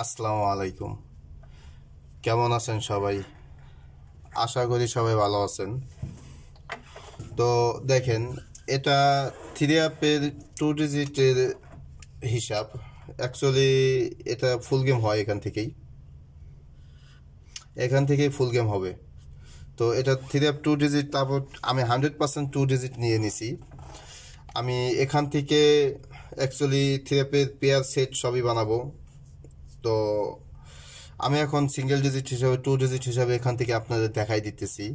আসসালামু আলাইকুম। কেমন আছেন সবাই? আশা করি সবাই ভালো আছেন। তো দেখেন, এটা থ্রি অ্যাপের 2 ডিজিটের হিসাব। অ্যাকচুয়ালি এটা ফুল গেম হয় এখান থেকেই ফুল গেম হবে। তো এটা থ্রি অ্যাপ 2 ডিজিট, তারপর আমি 100% 2 ডিজিট নিয়ে নিছি। আমি এখান থেকে অ্যাকচুয়ালি থ্রি অ্যাপের পেয়ার সেট সবই বানাবো। তো আমি এখন সিঙ্গেল ডিজিট হিসাবে 2 ডিজিট হিসাবে এখান থেকে আপনাদের দেখাই দিতেছি।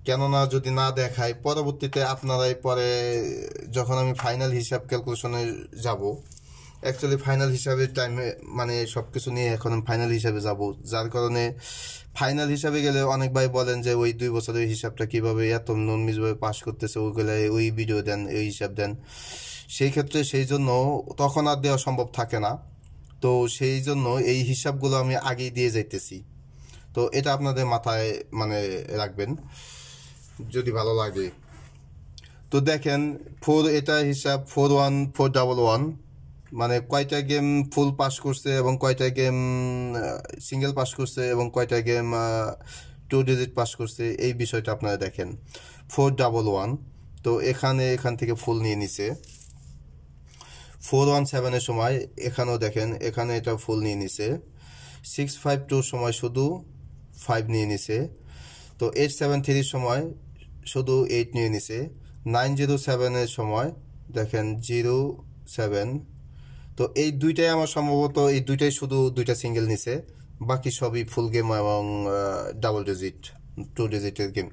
কেননা যদি না দেখায় পরবর্তীতে আপনারাই পরে যখন আমি ফাইনাল হিসাব ক্যালকুলেশনে যাব, অ্যাকচুয়ালি ফাইনাল হিসাবে টাইমে মানে সব কিছু নিয়ে এখন ফাইনাল হিসাবে যাব, যার কারণে ফাইনাল হিসাবে গেলে অনেক ভাই বলেন যে ওই 2 বছরের হিসাবটা কীভাবে এত নর্মিজভাবে পাস করতেছে, ওইগুলো ওই ভিডিও দেন, এই হিসাব দেন। সেই ক্ষেত্রে সেই জন্য তখন আর দেওয়া সম্ভব থাকে না। তো সেই জন্য এই হিসাবগুলো আমি আগেই দিয়ে যাইতেছি। তো এটা আপনাদের মাথায় মানে রাখবেন যদি ভালো লাগে। তো দেখেন, এটা হিসাব 41411, মানে কয়টা গেম ফুল পাস করছে এবং কয়টা গেম সিঙ্গেল পাস করছে এবং কয়টা গেম 2 ডিজিট পাস করছে, এই বিষয়টা আপনারা দেখেন। 411, তো এখান থেকে ফুল নিয়ে নিছে। 417-এর সময় এখানেও দেখেন, এখানে এটা ফুল নিয়ে নিছে। 652 সময় শুধু 5 নিয়ে নিছে। তো 873 সময় শুধু 8 নিয়ে নিছে। 907-এর সময় দেখেন 07। তো এই দুইটাই আমার সম্ভবত, এই দুইটাই শুধু দুইটা সিঙ্গেল নিছে, বাকি সবই ফুল গেম এবং ডাবল ডিজিট 2 ডিজিটের গেম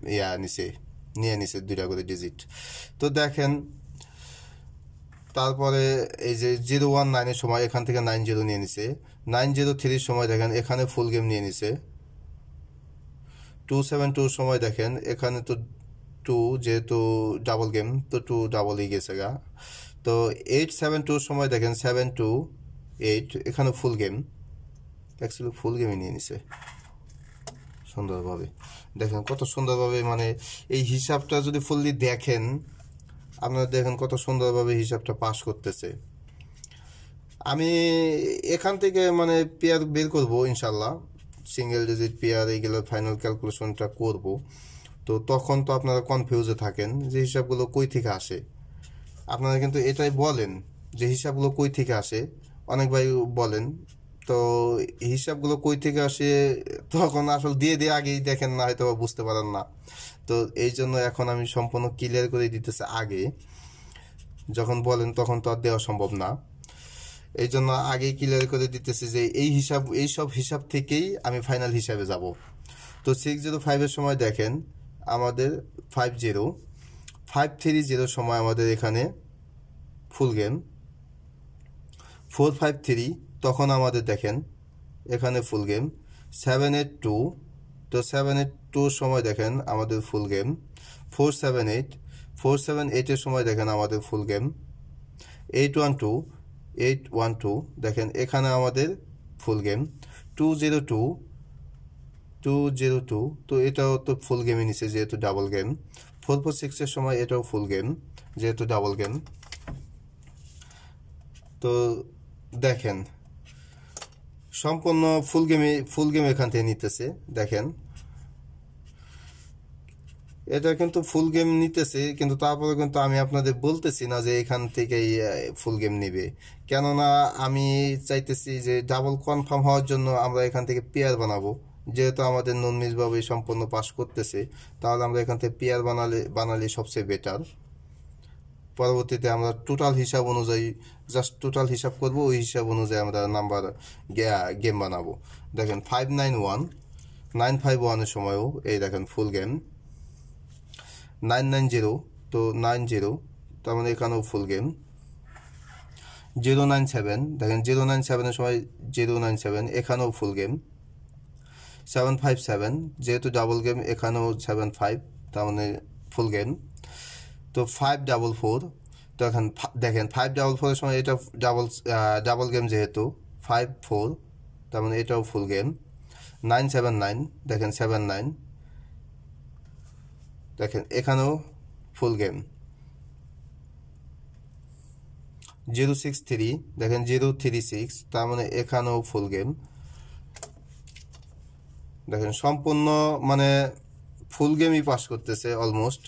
নিয়ে নিছে 2টা করে ডিজিট। তো দেখেন, তারপরে এই যে 019-এর সময় এখান থেকে 90 নিয়ে নিছে। 903-র সময় দেখেন এখানে ফুল গেম নিয়ে নিছে। 272-র সময় দেখেন এখানে তো 2, যেহেতু ডাবল গেম তো 2 ডাবলই গেছে গা। তো 872-র সময় দেখেন 728, এখানে ফুল গেম, অ্যাকচুয়ালি ফুল গেমই নিয়ে নিছে সুন্দরভাবে। দেখেন কত সুন্দরভাবে, মানে এই হিসাবটা যদি ফুললি দেখেন আপনারা দেখেন কত সুন্দরভাবে হিসাবটা পাস করতেছে। আমি এখান থেকে মানে পেয়ার বের করবো ইনশাল্লাহ, সিঙ্গেল ডিজিট পেয়ার এইগুলো ফাইনাল ক্যালকুলেশনটা করব। তো তখন তো আপনারা কনফিউজে থাকেন যে হিসাবগুলো কই থেকে আসে। আপনারা কিন্তু এটাই বলেন যে হিসাবগুলো কই থেকে আসে, অনেক ভাই বলেন। তো হিসাবগুলো কই থেকে আসে তখন আসলে দিয়ে আগেই দেখেন না, হয়তো বুঝতে পারেন না। তো এই জন্য এখন আমি সম্পূর্ণ ক্লিয়ার করে দিতেছি আগে, যখন বলেন তখন তো আর দেওয়া সম্ভব না। এই জন্য আগেই ক্লিয়ার করে দিতেছি যে এই সব হিসাব থেকেই আমি ফাইনাল হিসাবে যাব। তো 605-এর সময় দেখেন আমাদের 530 সময় আমাদের এখানে ফুল গেম। 453 তখন আমাদের দেখেন এখানে ফুল গেম। 782, তো 782-র সময় দেখেন আমাদের ফুল গেম। 478-এর সময় দেখেন আমাদের ফুল গেম। 812 দেখেন এখানে আমাদের ফুল গেম। 202, তো এটাও তো ফুল গেমই নিছে যেহেতু ডাবল গেম। 446-এর সময় এটাও ফুল গেম যেহেতু ডাবল গেম। তো দেখেন সম্পূর্ণ ফুল গেম এখান থেকে নিতেছে। দেখেন এটা কিন্তু ফুল গেম নিতেছে, কিন্তু তারপরে কিন্তু আমি আপনাদের বলতেছি না যে এখান থেকেই ফুল গেম নিবে। কেননা আমি চাইতেছি যে ডাবল কনফার্ম হওয়ার জন্য আমরা এখান থেকে পেয়ার বানাবো। যেহেতু আমাদের ননমিজভাবে সম্পূর্ণ পাস করতেছে, তাহলে আমরা এখান থেকে পেয়ার বানালে সবচেয়ে বেটার। পরবর্তীতে আমরা টোটাল হিসাব অনুযায়ী জাস্ট টোটাল হিসাব করব, ওই হিসাব অনুযায়ী আমরা নাম্বার গেম বানাবো। দেখেন 951-এর সময়ও এই দেখেন ফুল গেম। 990, তো 90, তার মানে এখানেও ফুল গেম। 097 দেখেন 097-এর সময় 097 এখানেও ফুল গেম। 757 যেহেতু ডাবল গেম এখানেও 75, তার মানে ফুল গেম। তো 544, তো এখন দেখেন 544-এর সময় এটা ডাবল গেম যেহেতু 54, তার মানে এটাও ফুল গেম। 979 দেখেন 79, দেখেন এখানেও ফুল গেম। 063 দেখেন 036, তার মানে এখানেও ফুল গেম। দেখেন সম্পূর্ণ মানে ফুল গেমই পাস করতেছে অলমোস্ট।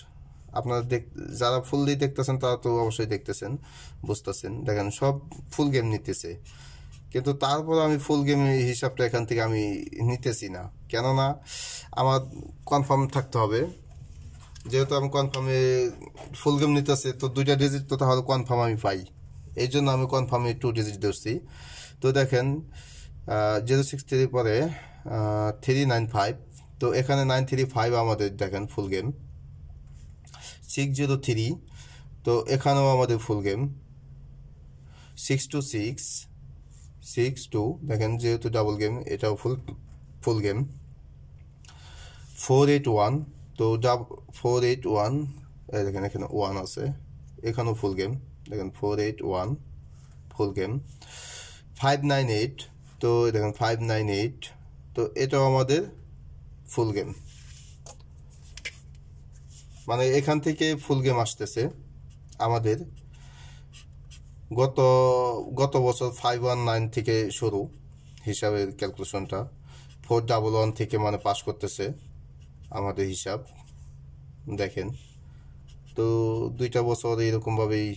আপনারা যারা ফুল দিয়ে দেখতেছেন তারা তো অবশ্যই দেখতেছেন, বুঝতেছেন। দেখেন সব ফুল গেম নিতেছে, কিন্তু তারপর আমি ফুল গেম হিসাবটা এখান থেকে আমি নিতেছি না, কেননা আমার কনফার্ম থাকতে হবে। যেহেতু আমি কনফার্মে ফুল গেম নিতেছে, তো 2টা ডিজিট তো তাহলে কনফার্ম আমি পাই, এই জন্য আমি কনফার্মে 2 ডিজিট ধরছি। তো দেখেন 063 পরে 395, তো এখানে 935 আমাদের দেখেন ফুল গেম। 603, তো এখানেও আমাদের ফুল গেম। 626, 62 দেখেন যেহেতু ডাবল গেম এটাও ফুল গেম। 481, তো 481 দেখেন এখানে 1 আছে, এখানেও ফুল গেম। দেখেন 481 ফুল গেম। 598, তো দেখেন 598, তো এটাও আমাদের ফুল গেম। মানে এখান থেকে ফুল গেম আসতেছে আমাদের। গত গত বছর 519 থেকে শুরু হিসাবের ক্যালকুলেশনটা, 411 থেকে মানে পাস করতেছে আমাদের হিসাব। দেখেন তো 2টা বছর এরকমভাবেই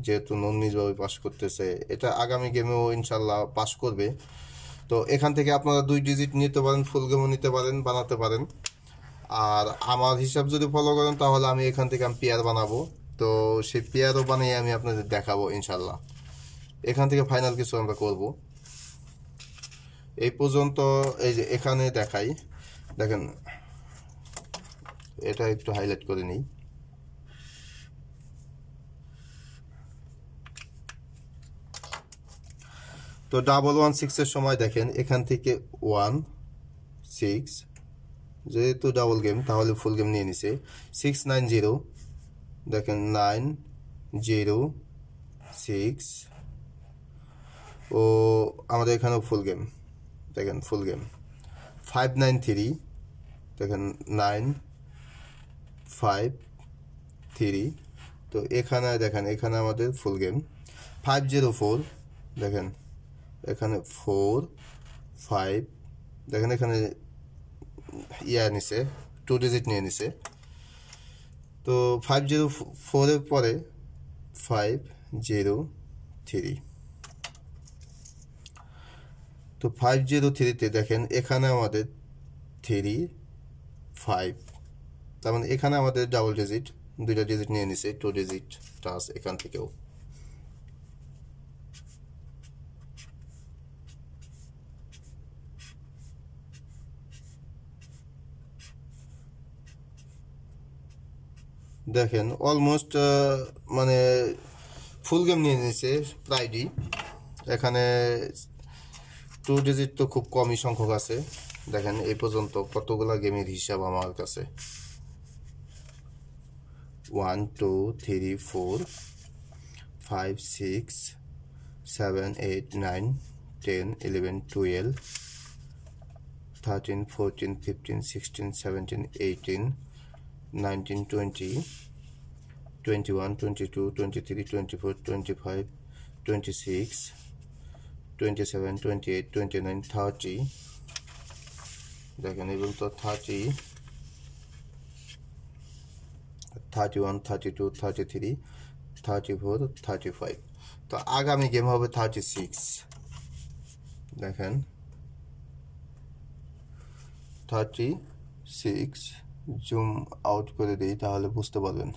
যেহেতু নন্নিজভাবে পাস করতেছে, এটা আগামী গেমেও ইনশাল্লাহ পাস করবে। তো এখান থেকে আপনারা 2 ডিজিট নিতে পারেন, ফুল গেমও নিতে পারেন, বানাতে পারেন। আর আমার হিসাব যদি ফলো করেন তাহলে আমি এখান থেকে আমি পেয়ার বানাবো, তো সেই পেয়ারও বানিয়ে আমি আপনাদের দেখাবো ইনশাল্লাহ। এখান থেকে ফাইনাল কিছু আমরা করব। এই পর্যন্ত এই যে এখানে দেখাই, দেখেন এটা একটু হাইলাইট করে নিই। তো 116 সময় দেখেন এখান থেকে 1 6, যেহেতু ডাবল গেম তাহলে ফুল গেম নিয়ে নিছে। 690 দেখেন 906, ও আমাদের এখানেও ফুল গেম, দেখেন ফুল গেম। 593 দেখেন 953, তো এখানে দেখেন এখানে আমাদের ফুল গেম। 504 দেখেন এখানে 4 5, দেখেন এখানে নিছে 2 ডিজিট নিয়ে নিছে। তো 504 এর পরে 503, তো 503-তে দেখেন এখানে আমাদের 3 5, তার মানে এখানে আমাদের ডাবল ডিজিট 2টা ডিজিট নিয়ে নিছে, 2 ডিজিট টাচ এখান থেকেও। দেখেন অলমোস্ট মানে ফুল গেম নিয়ে নিছে প্রায়ই। এখানে 2 ডিজিট তো খুব কমই সংখ্যক আছে। দেখেন এই পর্যন্ত কতগুলা গেমের হিসাব আমার কাছে। 1 2 3 4 5 6 7 8 9 10 11 12 13 14 15 16 17 18 19 20 21 22 23 24 25 26 27 28 29 30, দেখেন এগুলো তো 30 31 32 33 34 35, তো আগামী গেম হবে 36। দেখেন 36 জুম আউট করে দিই তাহলে বুঝতে পারবেন।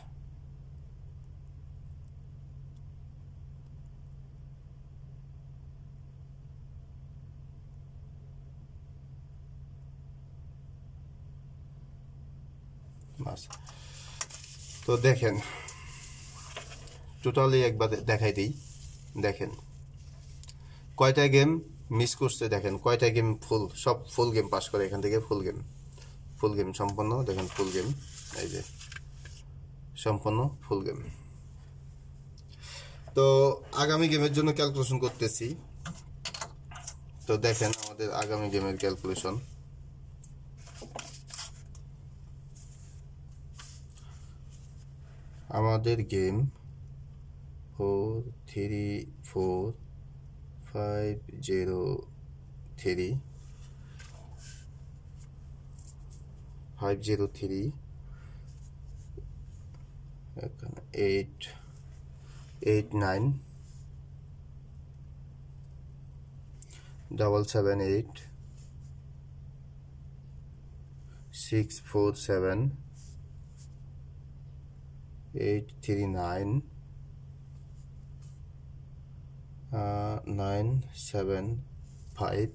তো দেখেন টোটালি একবার দেখাই দিই। দেখেন কয়টা গেম মিস করছে, দেখেন কয়টা গেম সব ফুল গেম পাস করে এখান থেকে। ফুল গেম সম্পন্ন, দেখেন ফুল গেম, এই যে সম্পন্ন ফুল গেম। তো আগামী গেমের জন্য ক্যালকুলেশন করতেছি। তো দেখেন আমাদের আগামী গেমের ক্যালকুলেশন। আমাদের গেম 4 3 4 5 0 3 5 0 3 8 8 9 double 7 8 6 4 7 8 3 9 9 7 5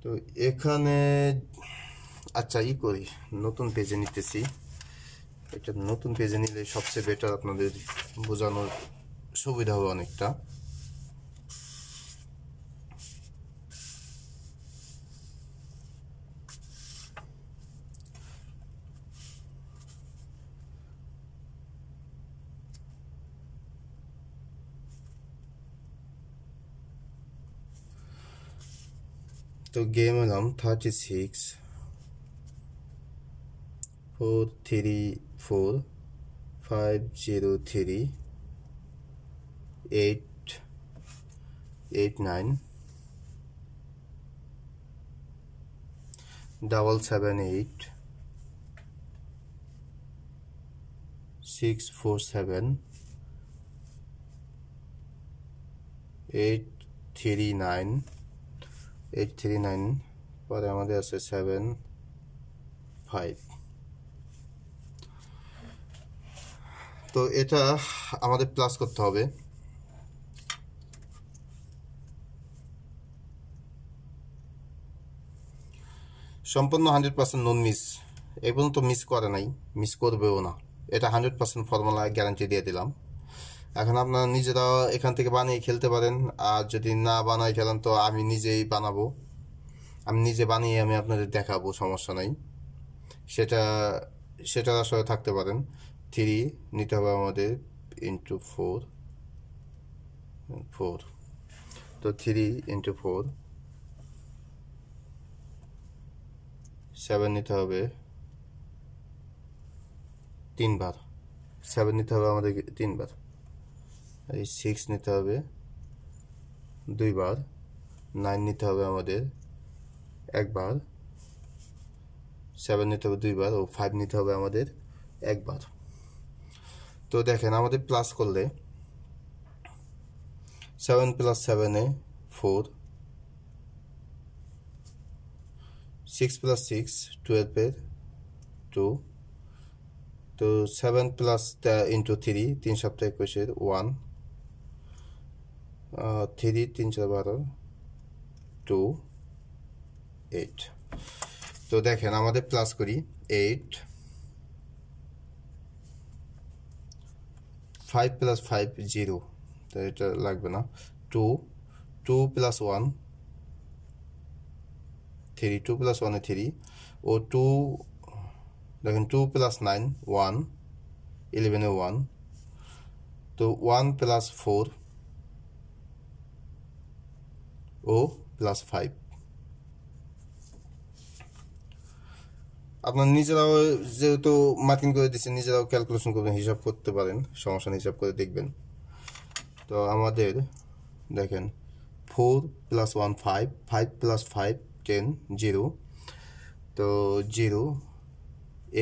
তো এখানে আচ্ছা করি নতুন পেজে নিতেছি এটা নতুন পেজে নিলে সবচেয়ে বেটার আপনাদের বোঝানোর সুবিধা হবে অনেকটা তো গেম এলাম 36 4 3 4 5 0 3 8 8 9 double 7 8 6 4 7 8 3 9 8 3 9 পরে আমাদের আছে 7 5 তো এটা আমাদের প্লাস করতে হবে সম্পূর্ণ 100% নন মিস এই পর্যন্ত মিস করে নাই মিস করবেও না এটা 100% ফর্মুলা গ্যারান্টি দিয়ে দিলাম এখন আপনারা নিজেরা এখান থেকে বানিয়ে খেলতে পারেন আর যদি না বানাই খেলেন তো আমি নিজেই বানাবো আমি নিজে বানিয়ে আমি আপনাদের দেখাবো সমস্যা নাই সেটা আসলে থাকতে পারেন 3 নিতে হবে আমাদের ইন্টু 4 4 তো 3 ইন্টু 4 7 নিতে হবে 3 বার 7 নিতে হবে আমাদের 3 বার এই 6 নিতে হবে 2 বার 9 নিতে হবে আমাদের 1 বার 7 নিতে হবে 2 বার ও 5 নিতে হবে আমাদের 1 বার তো দেখেন আমাদের প্লাস করলে 7 প্লাস 7 এ 4 6 প্লাস 6 12 এর 2 তো 7 প্লাস ইন্টু 3 3 সপ্তাহে 21 এর 1 3 3 4 12 2 8 তো দেখেন আমাদের প্লাস করি 8 5 প্লাস 5 0 তো এটা লাগবে না 2 2 প্লাস 1 3 2 প্লাস 1 এ 3 ও 2 দেখেন 2 প্লাস 9 1 11 এ 1 তো 1 প্লাস 4 ও প্লাস 5 আপনার নিজেরাও যেহেতু মার্কিং করে দিচ্ছেন নিজেরাও ক্যালকুলেশন করবেন হিসাব করতে পারেন সমস্যা হিসাব করে দেখবেন তো আমাদের দেখেন 4 প্লাস 1 5 5 প্লাস 5 10 0 তো 0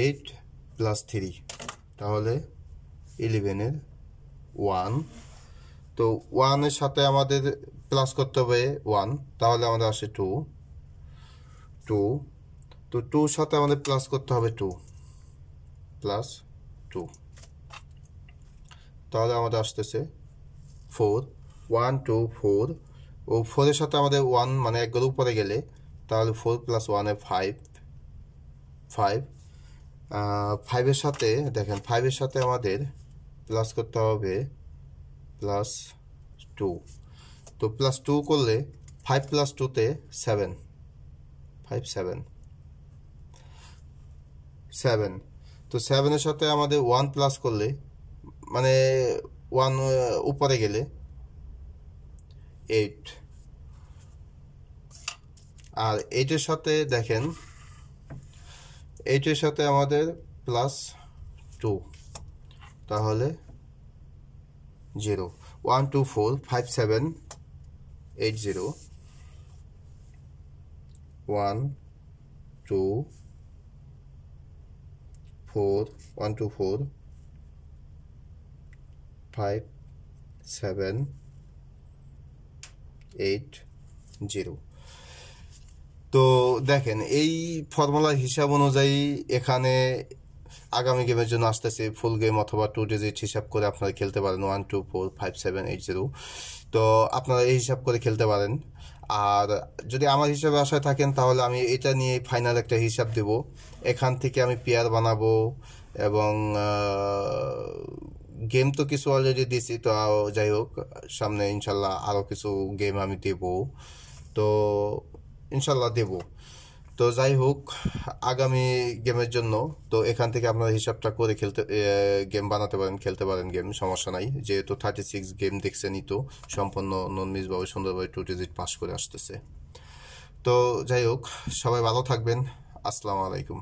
8 প্লাস 3 তাহলে 11 এর 1 তো 1 এর সাথে আমাদের প্লাস করতে হবে 1 তাহলে আমাদের আসে 2 2 তো 2 এর সাথে আমাদের প্লাস করতে হবে 2 প্লাস 2 তাহলে আমাদের আসতেছে 4 1 2 4 ও 4 এর সাথে আমাদের 1 মানে একবার উপরে গেলে তাহলে 4 প্লাস 1 এ 5 5 5 এর সাথে দেখেন 5 এর সাথে আমাদের প্লাস করতে হবে প্লাস 2 তো প্লাস 2 করলে 5 প্লাস 2 তে 7 5 7 7 তো 7 এর সাথে আমাদের 1 প্লাস করলে মানে 1 উপরে গেলে 8 আর 8 এর সাথে দেখেন 8 এর সাথে আমাদের প্লাস 2 তাহলে 0 1 2 4 5 7 8 0 1 2 4 1 2 4 5 7 8 0 তো দেখেন এই ফর্মুলার হিসাব অনুযায়ী এখানে আগামী গেমের জন্য আসতেছে ফুল গেম অথবা 2 ডিজিট হিসাব করে আপনারা খেলতে পারেন 1 2 4 5 7 8 0 তো আপনারা এই হিসাব করে খেলতে পারেন আর যদি আমার হিসাবে আশায় থাকেন তাহলে আমি এটা নিয়ে ফাইনাল একটা হিসাব দেব এখান থেকে আমি পেয়ার বানাবো এবং গেম তো কিছু অলরেডি দিছি তো যাই হোক সামনে ইনশাল্লাহ আরও কিছু গেম আমি দেব তো ইনশাল্লাহ দেব তো যাই হোক আগামী গেমের জন্য তো এখান থেকে আপনারা হিসাবটা করে গেম বানাতে পারেন খেলতে পারেন গেম সমস্যা নাই যেহেতু 36 গেম দেখছেনই তো সম্পূর্ণ নন মিসভাবে সুন্দরভাবে 2 ডিজিট পাস করে আসতেছে তো যাই হোক সবাই ভালো থাকবেন আসসালামু আলাইকুম